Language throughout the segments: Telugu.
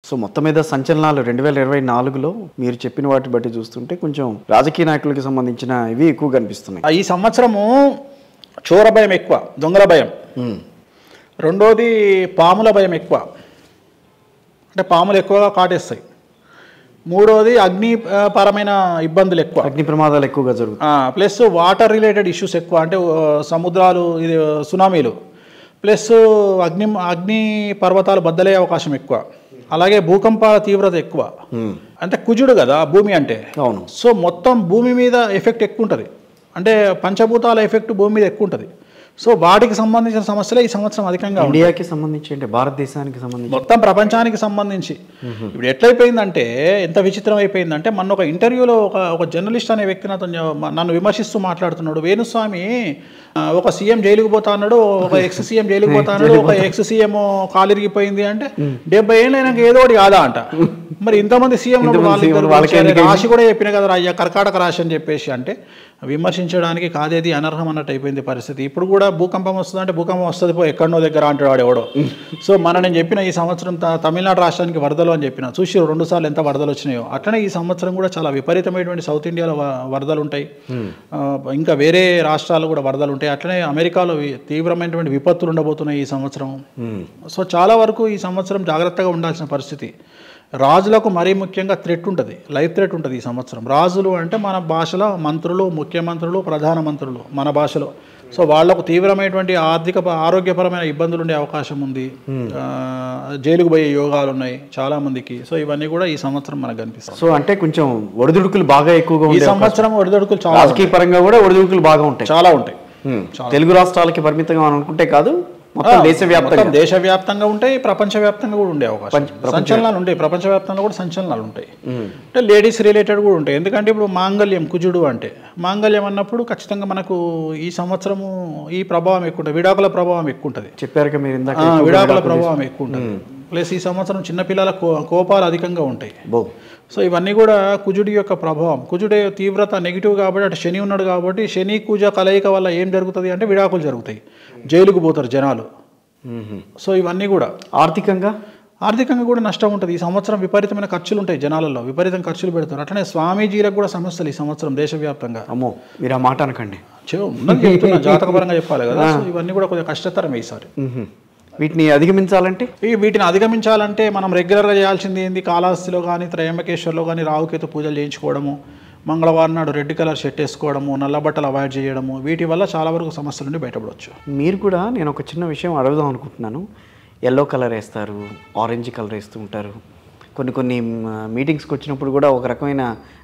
సో మొత్తం మీద సంచలనాలు 2024లో మీరు చెప్పిన వాటి బట్టి చూస్తుంటే కొంచెం రాజకీయ నాయకులకి సంబంధించిన ఇవి ఎక్కువ కనిపిస్తున్నాయి. ఈ సంవత్సరము చోర భయం ఎక్కువ, దొంగల భయం. రెండోది పాముల భయం ఎక్కువ, అంటే పాములు ఎక్కువగా కాటేస్తాయి. మూడోది అగ్నిపరమైన ఇబ్బందులు ఎక్కువ, అగ్ని ప్రమాదాలు ఎక్కువగా జరుగుతాయి. ప్లస్ వాటర్ రిలేటెడ్ ఇష్యూస్ ఎక్కువ, అంటే సముద్రాలు, ఇది సునామీలు, ప్లస్ అగ్ని పర్వతాలు బద్దలయ్యే అవకాశం ఎక్కువ. అలాగే భూకంపాల తీవ్రత ఎక్కువ. అంటే కుజుడు కదా భూమి అంటే. అవును. సో మొత్తం భూమి మీద ఎఫెక్ట్ ఎక్కువ ఉంటుంది, అంటే పంచభూతాల ఎఫెక్ట్ భూమి మీద ఎక్కువ ఉంటుంది. సో వాటికి సంబంధించిన సమస్యలే ఈ సంవత్సరం అధికంగా, ఇండియాకి సంబంధించి అంటే భారతదేశానికి సంబంధించి, మొత్తం ప్రపంచానికి సంబంధించి. ఇప్పుడు ఎట్లయిపోయిందంటే, ఎంత విచిత్రం అయిపోయిందంటే, మొన్న ఒక ఇంటర్వ్యూలో ఒక జర్నలిస్ట్ అనే వ్యక్తి నన్ను విమర్శిస్తూ మాట్లాడుతున్నాడు. వేణుస్వామి ఒక సీఎం జైలుకు పోతా అన్నాడు, ఒక ఎక్స్ సీఎం జైలుకు పోతా అన్నాడు, ఒక ఎక్స్ సీఎం కాలిరిగిపోయింది అంటే 70 ఏళ్ళు అయినాక ఏదో ఒకటి కాదా అంట. మరి ఇంతమంది సీఎం రాశి కూడా చెప్పిన కదా అయ్యా కర్కాటక రాశి అని చెప్పేసి, అంటే విమర్శించడానికి కాదేది అనర్హం అన్నట్టు అయిపోయింది పరిస్థితి. ఇప్పుడు కూడా భూకంపం వస్తుంది అంటే భూకంపం వస్తుంది పో ఎక్కడనో దగ్గర అంటాడు వాడు ఎవడో. సో నేను చెప్పిన ఈ సంవత్సరం తమిళనాడు రాష్ట్రానికి వరదలు అని చెప్పిన, చూసి 2 సార్లు ఎంత వరదలు వచ్చినాయో. అట్లనే ఈ సంవత్సరం కూడా చాలా విపరీతమైనటువంటి సౌత్ ఇండియాలో వరదలు ఉంటాయి, ఇంకా వేరే రాష్ట్రాలు కూడా వరదలు ఉంటాయి. అట్లనే అమెరికాలో తీవ్రమైనటువంటి విపత్తులు ఉండబోతున్నాయి ఈ సంవత్సరం. సో చాలా వరకు ఈ సంవత్సరం జాగ్రత్తగా ఉండాల్సిన పరిస్థితి. రాజులకు మరీ ముఖ్యంగా థ్రెట్ ఉంటుంది, లైఫ్ థ్రెట్ ఉంటుంది ఈ సంవత్సరం. రాజులు అంటే మన భాషలో మంత్రులు, ముఖ్యమంత్రులు, ప్రధానమంత్రులు మన భాషలో. సో వాళ్లకు తీవ్రమైనటువంటి ఆరోగ్యపరమైన ఇబ్బందులు ఉండే అవకాశం ఉంది. జైలుకు పోయే యోగాలు ఉన్నాయి చాలా మందికి. సో ఇవన్నీ కూడా ఈ సంవత్సరం మనకు కనిపిస్తాయి. సో అంటే కొంచెం ఒడిదుడుకులు బాగా ఎక్కువగా ఈ సంవత్సరం. ఒడిదుడుకులు చాలా, రాజకీయ పరంగా కూడా ఒడిదుడుకులు బాగా ఉంటాయి, చాలా ఉంటాయి. తెలుగు రాష్ట్రాలకి పరిమితంగా అనుకుంటే కాదు, మొత్తం దేశవ్యాప్తంగా ఉంటాయి, ప్రపంచవ్యాప్తంగా కూడా ఉండే అవకాశం, సంచలనాలు ఉంటాయి. ప్రపంచవ్యాప్తంగా కూడా సంచలనాలు ఉంటాయి, అంటే లేడీస్ రిలేటెడ్ కూడా ఉంటాయి. ఎందుకంటే ఇప్పుడు మాంగళ్యం, కుజుడు అంటే మాంగళ్యం అన్నప్పుడు ఖచ్చితంగా మనకు ఈ సంవత్సరము ఈ ప్రభావం ఎక్కువ ఉంటుంది, విడాకుల ప్రభావం ఎక్కువ ఉంటుంది. చెప్పారు మీరు ఇందాక, విడాకుల ప్రభావం ఎక్కువ ఉంటుంది. ప్లస్ ఈ సంవత్సరం చిన్నపిల్లల కోపాలు అధికంగా ఉంటాయి. సో ఇవన్నీ కూడా కుజుడి యొక్క ప్రభావం. కుజుడి తీవ్రత నెగిటివ్ కాబట్టి, అటు శని ఉన్నాడు కాబట్టి, శని కుజ కలయిక వల్ల ఏం జరుగుతుంది అంటే విడాకులు జరుగుతాయి, జైలుకు పోతారు జనాలు. సో ఇవన్నీ కూడా ఆర్థికంగా కూడా నష్టం ఉంటుంది. ఈ సంవత్సరం విపరీతమైన ఖర్చులు ఉంటాయి, జనాలలో విపరీతం ఖర్చులు పెడతారు. అట్లనే స్వామీజీలకు కూడా సమస్యలు ఈ సంవత్సరం దేశవ్యాప్తంగా. అమ్మో మీరు ఆ మాట అనకండి, చెప్తున్నా, జాతకపరంగా చెప్పాలి కదా. సో ఇవన్నీ కూడా కొంచెం కష్టతరమే ఈసారి. వీటిని అధిగమించాలంటే మనం రెగ్యులర్గా చేయాల్సింది ఏంది, కాళహస్తిలో కానీ త్రయంబకేశ్వర్లో కానీ రాహుకేతు పూజలు చేయించుకోవడము, మంగళవారం నాడు రెడ్ కలర్ షర్ట్ వేసుకోవడము, నల్ల బట్టలు అవాయిడ్ చేయడము, వీటి వల్ల చాలా వరకు సమస్యల నుండి బయటపడవచ్చు. మీరు కూడా, నేను ఒక చిన్న విషయం అడుగుదాం అనుకుంటున్నాను. ఎల్లో కలర్ వేస్తారు, ఆరెంజ్ కలర్ వేస్తూ ఉంటారు, కొన్ని మీటింగ్స్కి వచ్చినప్పుడు కూడా ఒక రకమైన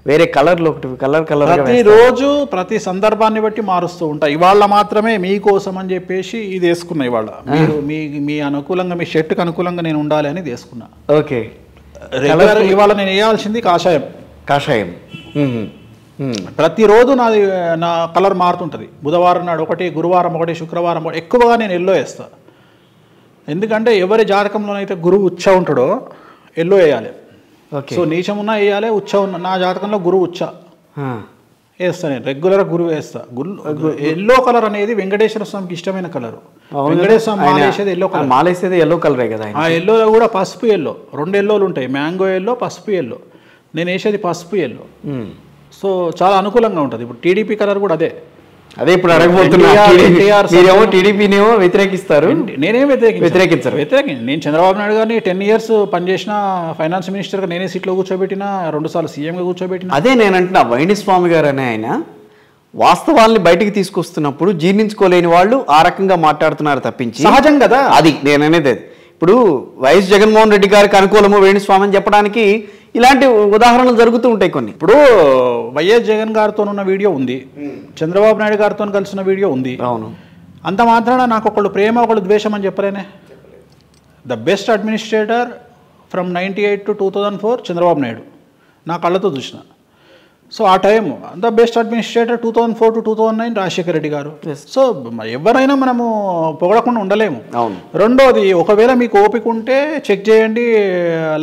వేరే కలర్లో ఒకటి కలర్ ప్రతిరోజు ప్రతి సందర్భాన్ని బట్టి మారుస్తూ ఉంటాయి. ఇవాళ మాత్రమే మీకోసం అని చెప్పేసి ఇది వేసుకున్నా. ఇవాళ మీరు మీ అనుకూలంగా, మీ షర్ట్కి అనుకూలంగా నేను ఉండాలి అని వేసుకున్నా. ఓకే. ఇవాళ నేను వేయాల్సింది కాషాయం. ప్రతిరోజు నా కలర్ మారుతుంటుంది. బుధవారం నాడు ఒకటి, గురువారం ఒకటి, శుక్రవారం ఒకటి. ఎక్కువగా నేను ఎల్లో వేస్తా, ఎందుకంటే ఎవరి జాతకంలోనైతే గురువు ఉచ్చ ఉంటాడో ఎల్లో వేయాలి. సో నీచం ఉన్నా వేయాలి, ఉచ్చ ఉన్న, నా జాతకంలో గురువు ఉచ్చ వేస్తా, నేను రెగ్యులర్గా గురువు వేస్తా. ఎల్లో కలర్ అనేది వెంకటేశ్వర స్వామికి ఇష్టమైన కలరు. వెంకటేశ్వర స్వామి మాలేసేది ఎల్లో కలర్, మాలేసేది ఎల్లో కలరే కదా. ఆ ఎల్లోలో కూడా పసుపు ఎల్లో, 2 ఎల్లోలు ఉంటాయి, మ్యాంగో ఎల్లో, పసుపు ఎల్లో. నేను వేసేది పసుపు ఎల్లో. సో చాలా అనుకూలంగా ఉంటుంది. ఇప్పుడు టీడీపీ కలర్ కూడా అదే ఇప్పుడు అడగబోతున్నా. టీడీపీనేమో వ్యతిరేకిస్తారు, నేనేం వ్యతిరేకించరు. నేను చంద్రబాబు నాయుడు గారిని 10 years పనిచేసిన ఫైనాన్స్ మినిస్టర్గా నేనే సీట్లో కూర్చోబెట్టిన, 2 సార్లు సీఎంగా కూర్చోబెట్టిన. అదే నేనంటున్నా, వేణుస్వామి గారు అనే ఆయన వాస్తవాల్ని బయటికి తీసుకొస్తున్నప్పుడు జీర్ణించుకోలేని వాళ్ళు ఆ రకంగా మాట్లాడుతున్నారు తప్పించి, సహజం కదా అది నేననేది. ఇప్పుడు వైఎస్ జగన్మోహన్ రెడ్డి గారికి అనుకూలము వేణుస్వామి అని చెప్పడానికి ఇలాంటి ఉదాహరణలు జరుగుతూ ఉంటాయి కొన్ని. ఇప్పుడు వైఎస్ జగన్ గారితో ఉన్న వీడియో ఉంది, చంద్రబాబు నాయుడు గారితో కలిసిన వీడియో ఉంది. అవును. అంత మాత్రాన నాకు ఒకళ్ళు ప్రేమ ఒకళ్ళు ద్వేషం అని చెప్పలేనే. The best administrator from 98 to 2004 Chandrababu Naidu, నా కళ్ళతో చూసిన. సో ఆ time the best administrator 2004 to 2009 Rajasekhara Reddy గారు. సో ఎవరైనా మనము పొగడకుండా ఉండలేము. రెండోది, ఒకవేళ మీకు ఓపిక ఉంటే చెక్ చేయండి,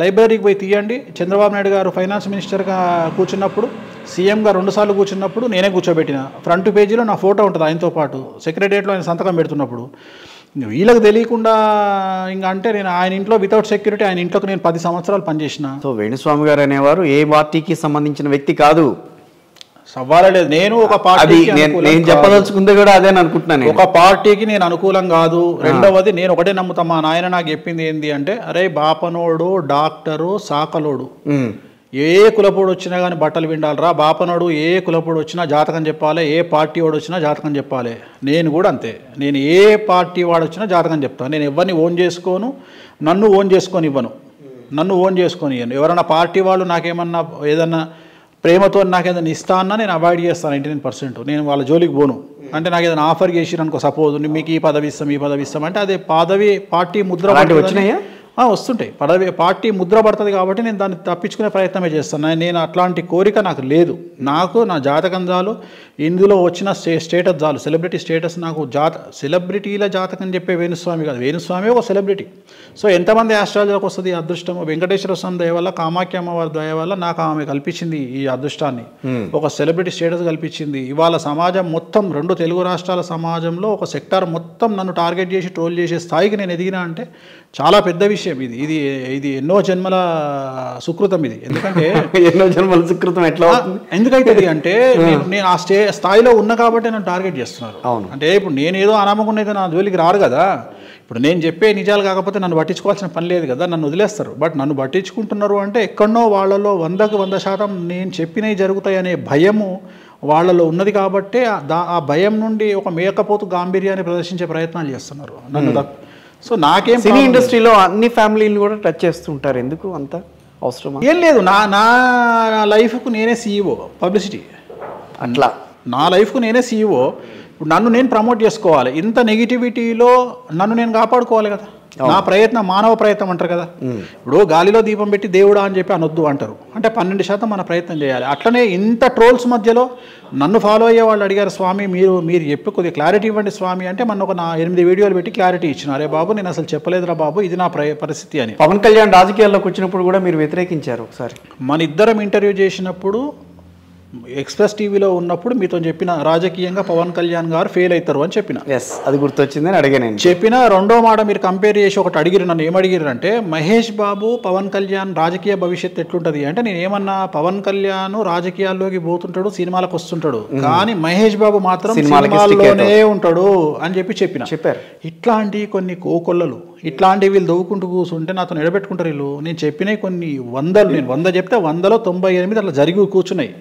లైబ్రరీకి పోయి తీయండి. చంద్రబాబు నాయుడు గారు ఫైనాన్స్ మినిస్టర్గా కూర్చున్నప్పుడు, సీఎంగా 2 సార్లు కూర్చున్నప్పుడు నేనే కూర్చోబెట్టిన. ఫ్రంట్ పేజీలో నా ఫోటో ఉంటుంది ఆయనతో పాటు, సెక్రటరియట్లో ఆయన సంతకం పెడుతున్నప్పుడు. వీళ్ళకి తెలియకుండా ఇంకా అంటే నేను ఆయన ఇంట్లో వితౌట్ సెక్యూరిటీ ఆయన ఇంట్లోకి నేను 10 సంవత్సరాలు పనిచేసిన. సో వేణుస్వామి గారు అనేవారు ఏ పార్టీకి సంబంధించిన వ్యక్తి కాదు. సవాలే లేదు. నేను ఒక పార్టీ నేను చెప్పదలుచుకుంది కూడా అదే అనుకుంటున్నాను. ఒక పార్టీకి నేను అనుకూలం కాదు. రెండవది నేను ఒకటే నమ్ముతా, మా నాయన నాకు చెప్పింది ఏంది అంటే, అరే బాపనోడు డాక్టరు సాకలోడు ఏ కులపోడు వచ్చినా కానీ బట్టలు విండాలరా, బాపనోడు ఏ కులపోడు వచ్చినా జాతకం చెప్పాలి, ఏ పార్టీ వాడు వచ్చినా జాతకం చెప్పాలి. నేను కూడా అంతే, నేను ఏ పార్టీ వాడు వచ్చినా జాతకం చెప్తాను. నేను ఎవరిని ఓన్ చేసుకోను, నన్ను ఓన్ చేసుకొని ఇవ్వను, నన్ను ఓన్ చేసుకొని ఇవ్వను. ఎవరైనా పార్టీ వాళ్ళు నాకేమన్నా ఏదన్నా ప్రేమతో నాకు ఏదైనా ఇస్తా అన్నా నేను అవాయిడ్ చేస్తాను 99%. నేను వాళ్ళ జోలికి పోను. అంటే నాకు ఏదైనా ఆఫర్ చేసిరు అనుకో, సపోజ్ మీకు ఈ పదవి ఇస్తాం అంటే అదే పదవి పార్టీ ముద్ర వచ్చినాయా వస్తుంటాయి. పదవి పార్టీ ముద్ర పడుతుంది కాబట్టి నేను దాన్ని తప్పించుకునే ప్రయత్నమే చేస్తాను. నేను అట్లాంటి కోరిక నాకు లేదు. నాకు నా జాతకం చాలు, ఇందులో వచ్చిన స్టేటస్ చాలు, సెలబ్రిటీ స్టేటస్ నాకు సెలబ్రిటీల జాతకం చెప్పే వేణుస్వామి కాదు, వేణుస్వామి ఒక సెలబ్రిటీ. సో ఎంతమంది ఆస్ట్రాలజీలకు వస్తుంది ఈ అదృష్టం? వెంకటేశ్వర స్వామి దయ వల్ల, కామాఖ్య అమ్మవారి దయ వల్ల నాకు ఆమె కల్పించింది ఈ అదృష్టాన్ని, ఒక సెలబ్రిటీ స్టేటస్ కల్పించింది. ఇవాళ సమాజం మొత్తం 2 తెలుగు రాష్ట్రాల సమాజంలో ఒక సెక్టార్ మొత్తం నన్ను టార్గెట్ చేసి ట్రోల్ చేసే స్థాయికి నేను ఎదిగినా అంటే చాలా పెద్ద విషయం. ఇది ఇది ఎన్నో జన్మల సుకృతం ఇది. ఎందుకంటే ఎన్నో జన్మల సుకృతం ఎట్లా ఎందుకైతుంది అంటే నేను ఆ స్థాయిలో ఉన్నా కాబట్టి నన్ను టార్గెట్ చేస్తున్నారు. అంటే ఇప్పుడు నేను ఏదో అనామకుండా అయితే నా జోలికి రారు కదా. ఇప్పుడు నేను చెప్పే నిజాలు కాకపోతే నన్ను పట్టించుకోవాల్సిన పని లేదు కదా, నన్ను వదిలేస్తారు. బట్ నన్ను పట్టించుకుంటున్నారు అంటే ఎక్కడనో వాళ్ళలో 100% నేను చెప్పినవి జరుగుతాయి అనే భయము వాళ్ళలో ఉన్నది కాబట్టి ఆ భయం నుండి ఒక మేకపోతు గాంభీర్యాన్ని ప్రదర్శించే ప్రయత్నాలు చేస్తున్నారు నన్ను. సో నాకేం సినీ ఇండస్ట్రీలో అన్ని ఫ్యామిలీలు కూడా టచ్ చేస్తుంటారు, ఎందుకు అంత అవసరం? ఏం లేదు, నా లైఫ్కు నేనే సీఈఓ పబ్లిసిటీ. అట్లా నా లైఫ్కు నేనే సీఈఓ. ఇప్పుడు నన్ను నేను ప్రమోట్ చేసుకోవాలి. ఇంత నెగిటివిటీలో నన్ను నేను కాపాడుకోవాలి కదా. నా ప్రయత్నం మానవ ప్రయత్నం అంటారు కదా. ఇప్పుడు గాలిలో దీపం పెట్టి దేవుడా అని చెప్పి అనొద్దు అంటారు. అంటే 12% మన ప్రయత్నం చేయాలి. అట్లనే ఇంత ట్రోల్స్ మధ్యలో నన్ను ఫాలో అయ్యే వాళ్ళు అడిగారు, స్వామి మీరు చెప్పి కొద్దిగా క్లారిటీ ఇవ్వండి స్వామి అంటే మన ఒక 8 వీడియోలు పెట్టి క్లారిటీ ఇచ్చిన. అరే బాబు నేను అసలు చెప్పలేదురా బాబు, ఇది నా పరిస్థితి అని. పవన్ కళ్యాణ్ రాజకీయాల్లోకి వచ్చినప్పుడు కూడా మీరు వ్యతిరేకించారు ఒకసారి. మన ఇద్దరం ఇంటర్వ్యూ చేసినప్పుడు ఎక్స్ప్రెస్ టీవీలో ఉన్నప్పుడు మీతో చెప్పిన, రాజకీయంగా పవన్ కళ్యాణ్ గారు ఫెయిల్ అవుతారు అని చెప్పిన. అది గుర్తొచ్చిందని అడిగాను. చెప్పిన రెండో మాట మీరు కంపేర్ చేసి ఒకటి అడిగిరు, నన్ను ఏమడిగిరు అంటే మహేష్ బాబు పవన్ కళ్యాణ్ రాజకీయ భవిష్యత్తు ఎట్లుంటుంది అంటే, నేను ఏమన్నా పవన్ కళ్యాణ్ రాజకీయాల్లోకి పోతుంటాడు, సినిమాలకు వస్తుంటాడు, కానీ మహేష్ బాబు మాత్రం సినిమాల్లోనే ఉంటాడు అని చెప్పారు. ఇట్లాంటి కొన్ని కోకొల్లలు ఇట్లాంటి వీళ్ళు దవ్వుకుంటూ కూర్చుంటే నాతో నిలబెట్టుకుంటారు వీళ్ళు. నేను చెప్పినవి కొన్ని వందలు, నేను 100 చెప్తే 100లో 98 అట్లా జరిగి కూర్చున్నాయి.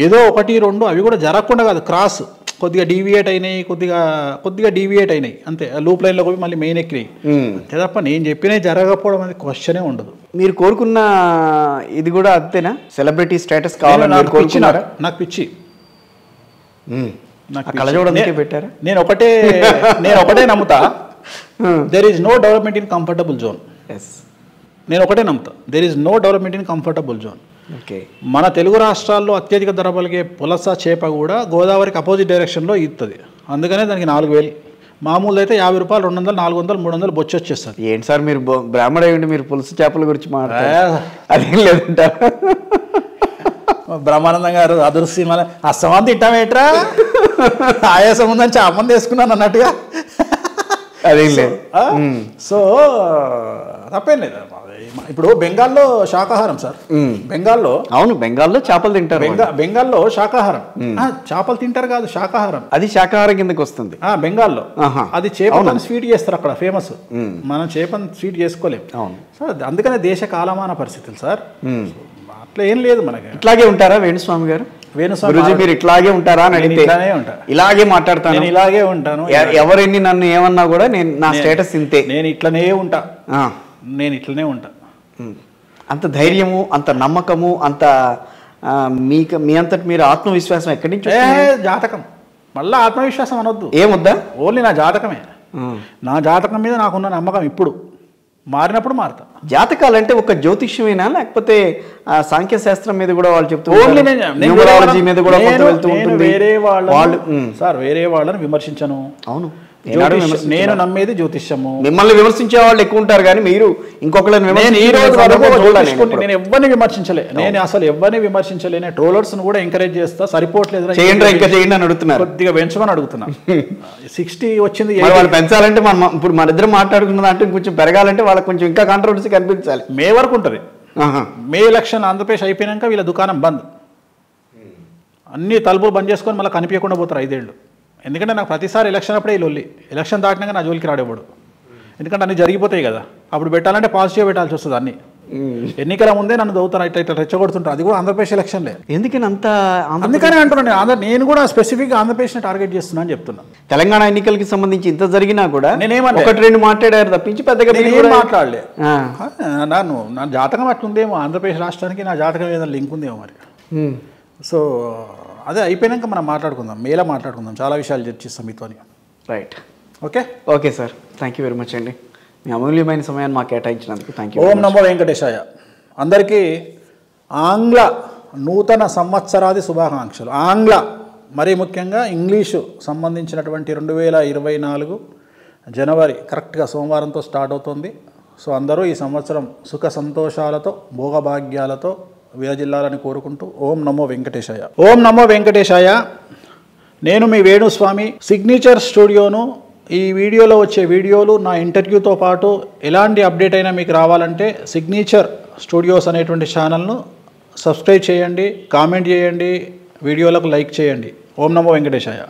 ఏదో 1, 2 అవి కూడా జరగకుండా కాదు, క్రాస్ కొద్దిగా డీవియేట్ అయినాయి, కొద్దిగా డీవియేట్ అయినాయి అంతే. లూప్ లైన్లో పోయి మళ్ళీ మెయిన్ ఎక్కినాయి అంతే తప్ప నేను చెప్పినవి జరగకపోవడం అనేది క్వశ్చనే ఉండదు. మీరు కోరుకున్న ఇది కూడా అంతేనా? సెలబ్రిటీ స్టేటస్ కావాలని నాకు పిచ్చి. పెట్టారా? నేను ఒకటే నమ్ముతా, there is no development in comfortable zone. నేను ఒకటే నమ్ముతా, there is no development in comfortable zone. మన తెలుగు రాష్ట్రాల్లో అత్యధిక ధర పలికే పులస చేప కూడా గోదావరికి అపోజిట్ డైరెక్షన్లో ఈదుతుంది. అందుకనే దానికి 4000. మామూలు అయితే 50 రూపాయలు, 200, 400, 300 బొచ్చి వచ్చేస్తుంది. ఏంటి సార్ మీరు బ్రాహ్మణ అయ్యండి, మీరు పులస చేపల గురించి మాట్లాడారు? అదేం లేదంటారు. బ్రహ్మానందం గారు అదుర్సి మన అస్తమాన్ తింటామేట్రా, ఆయాసం ఉందని చాపం తీసుకున్నాను అన్నట్టుగా. అదేం లేదు. సో తప్పేం లేదు. ఇప్పుడు బెంగాల్లో శాకాహారం సార్, బెంగాల్లో అవును, బెంగాల్లో చేపలు తింటారు. బెంగాల్లో శాకాహారం, చేపలు తింటారు కాదు శాకాహారం, అది శాకాహారం కిందకి వస్తుంది బెంగాల్లో. అది చేపలను స్వీట్ చేస్తారు అక్కడ, ఫేమస్. మనం చేపను స్వీట్ చేసుకోలేం సార్. అందుకనే దేశ కాలమాన పరిస్థితులు సార్, అట్లా ఏం లేదు మనకి. ఇట్లాగే ఉంటారా వేణుస్వామి గారు? వేణుస్వామి మీరు ఇట్లాగే ఉంటారా అని అడిగితే ఇలాగే మాట్లాడతాను, ఇలాగే ఉంటాను. ఎవరెన్ని నన్ను ఏమన్నా కూడా నేను నా స్టేటస్ ఇంతే, నేను ఇట్లనే ఉంటా, నేను ఇట్లనే ఉంటా. అంత ధైర్యము, అంత నమ్మకము, అంత మీ అంతటి మీరు ఆత్మవిశ్వాసం ఎక్కడి నుంచి? జాతకం. మళ్ళీ ఆత్మవిశ్వాసం అనొద్దు, ఏమొద్దా, ఓన్లీ నా జాతకమే. నా జాతకం మీద నాకున్న నమ్మకం ఇప్పుడు మారినప్పుడు మారుతా. జాతకాలు అంటే ఒక జ్యోతిష్యమేనా, లేకపోతే సాంఖ్యశాస్త్రం మీద కూడా వాళ్ళు చెప్తూ వేరే వాళ్ళని విమర్శించను. అవును, నేను నమ్మేది జ్యోతిష్యము. మిమ్మల్ని విమర్శించే వాళ్ళు ఎక్కువ ఉంటారు కానీ మీరు ఇంకొకరిని నేను ఈ రోజు వరకు నేను ఎవరిని విమర్శించలే, నేను అసలు ఎవరిని విమర్శించలేనే. ట్రోలర్స్ కూడా ఎంకరేజ్ చేస్తా, సరిపోవట్లేదు ఇంకా చేయండి అని అడుగుతున్నారు, కొద్దిగా పెంచమని అడుగుతున్నా. 60 వచ్చింది, వాళ్ళు పెంచాలంటే మనం ఇప్పుడు మన ఇద్దరు మాట్లాడుకున్న అంటే కొంచెం పెరగాలంటే వాళ్ళకి కొంచెం ఇంకా కాంట్రవర్సీ కనిపించాలి. మే వరకు ఉంటుంది. మే ఎలక్షన్ ఆంధ్రప్రదేశ్ అయిపోయాక వీళ్ళ దుకాణం బంద్, అన్ని తలుపులు బంద్ చేసుకొని మళ్ళీ కనిపించకుండా పోతారు 5 ఏళ్ళు. ఎందుకంటే నాకు ప్రతిసారి ఎలక్షన్ అప్పుడే లొల్లి, ఎలక్షన్ దాటినాక నా జోలికి రాడేవాడు. ఎందుకంటే అన్ని జరిగిపోతాయి కదా, అప్పుడు పెట్టాలంటే పాజిటివ్ పెట్టాల్సి వస్తుంది. అన్ని ఎన్నికల ముందే నన్ను దౌతాను, ఇట్లా రెచ్చగొడుతుంటారు. అది కూడా ఆంధ్రప్రదేశ్ ఎలక్షన్లే. ఎందుకని అంత అందుకనే అంటున్నాను నేను కూడా స్పెసిఫిక్గా ఆంధ్రప్రదేశ్ని టార్గెట్ చేస్తున్నా అని చెప్తున్నా. తెలంగాణ ఎన్నికలకి సంబంధించి ఇంత జరిగినా కూడా నేనేమన్నా 1-2 మాట్లాడారు తప్పించి పెద్దగా మాట్లాడలే. నా జాతకం అట్లుందేమో, ఆంధ్రప్రదేశ్ రాష్ట్రానికి నా జాతకం ఏదైనా లింక్ ఉందేమో మరి. సో అదే అయిపోయాక మనం మాట్లాడుకుందాం, మేలా మాట్లాడుకుందాం, చాలా విషయాలు చర్చిస్తాం మీతో. Right, okay sir, thank you very much అండి, మీ అమూల్యమైన సమయాన్ని మాకు కేటాయించినందుకు థ్యాంక్ యూ. ఓం నమో వెంకటేశాయ. అందరికీ ఆంగ్ల నూతన సంవత్సరాది శుభాకాంక్షలు. ఆంగ్ల మరీ ముఖ్యంగా ఇంగ్లీషు సంబంధించినటువంటి 2024 జనవరి కరెక్ట్గా సోమవారంతో స్టార్ట్ అవుతుంది. సో అందరూ ఈ సంవత్సరం సుఖ సంతోషాలతో భోగభాగ్యాలతో విరజిల్లాలని కోరుకుంటూ ఓం నమో వెంకటేశాయ. ఓం నమో వెంకటేశాయ. నేను మీ వేణుస్వామి. సిగ్నేచర్ స్టూడియోను ఈ వీడియోలో వచ్చే వీడియోలు, నా ఇంటర్వ్యూతో పాటు ఎలాంటి అప్డేట్ అయినా మీకు రావాలంటే సిగ్నేచర్ స్టూడియోస్ అనేటువంటి ఛానల్ను సబ్స్క్రైబ్ చేయండి, కామెంట్ చేయండి, వీడియోలకు లైక్ చేయండి. ఓం నమో వెంకటేశాయ.